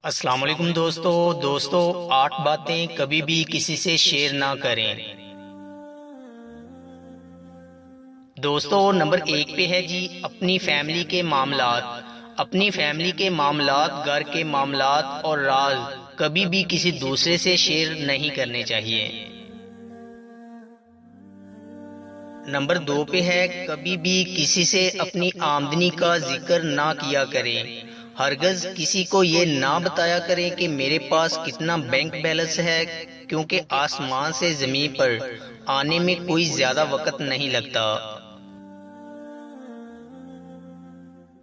السلام علیکم دوستو 8 باتیں کبھی بھی کسی سے شیئر نہ کریں۔ دوستو نمبر 1 پہ ہے جی اپنی فیملی کے معاملات۔ اپنی فیملی کے معاملات، گھر کے معاملات اور راز کبھی بھی کسی دوسرے سے شیئر نہیں کرنے چاہیے۔ نمبر 2 پہ ہے کبھی بھی کسی سے اپنی آمدنی کا ذکر نہ کیا کریں۔ ہرگز کسی کو یہ نہ بتایا کریں کہ میرے پاس کتنا بینک بیلنس ہے، کیونکہ آسمان سے زمین پر آنے میں کوئی زیادہ وقت نہیں لگتا۔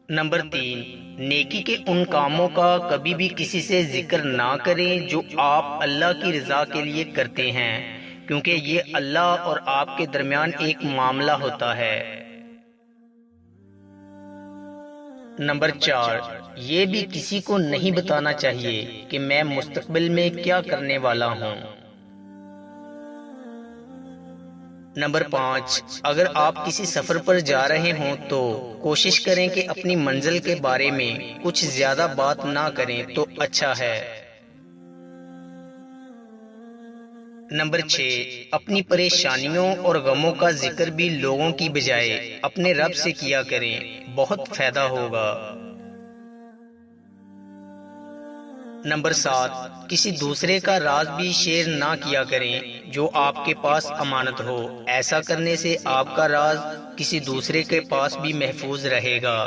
نمبر 3، نیکی کے ان کاموں کا کبھی بھی کسی سے ذکر نہ کریں جو آپ اللہ کی رضا کے لیے کرتے ہیں، کیونکہ یہ اللہ اور آپ کے درمیان ایک معاملہ ہوتا ہے۔ نمبر 4، یہ بھی کسی کو نہیں بتانا چاہیے کہ میں مستقبل میں کیا کرنے والا ہوں۔ نمبر 5، اگر آپ کسی سفر پر جا رہے ہوں تو کوشش کریں کہ اپنی منزل کے بارے میں کچھ زیادہ بات نہ کریں تو اچھا ہے۔ نمبر 6، اپنی پریشانیوں اور غموں کا ذکر بھی لوگوں کی بجائے اپنے رب سے کیا کریں، بہت فائدہ ہوگا۔ نمبر 7، کسی دوسرے کا راز بھی شیئر نہ کیا کریں جو آپ کے پاس امانت ہو۔ ایسا کرنے سے آپ کا راز کسی دوسرے کے پاس بھی محفوظ رہے گا۔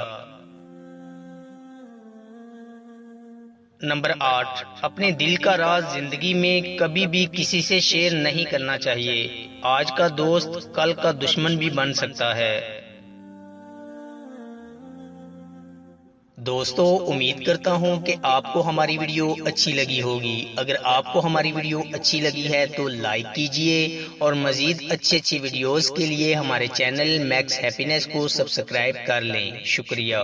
نمبر 8، اپنے دل کا راز زندگی میں کبھی بھی کسی سے شیئر نہیں کرنا چاہیے۔ آج کا دوست کل کا دشمن بھی بن سکتا ہے۔ دوستو امید کرتا ہوں کہ آپ کو ہماری ویڈیو اچھی لگی ہوگی۔ اگر آپ کو ہماری ویڈیو اچھی لگی ہے تو لائک کیجئے اور مزید اچھی ویڈیوز کے لیے ہمارے چینل میکس ہیپینس کو سبسکرائب کر لیں۔ شکریہ۔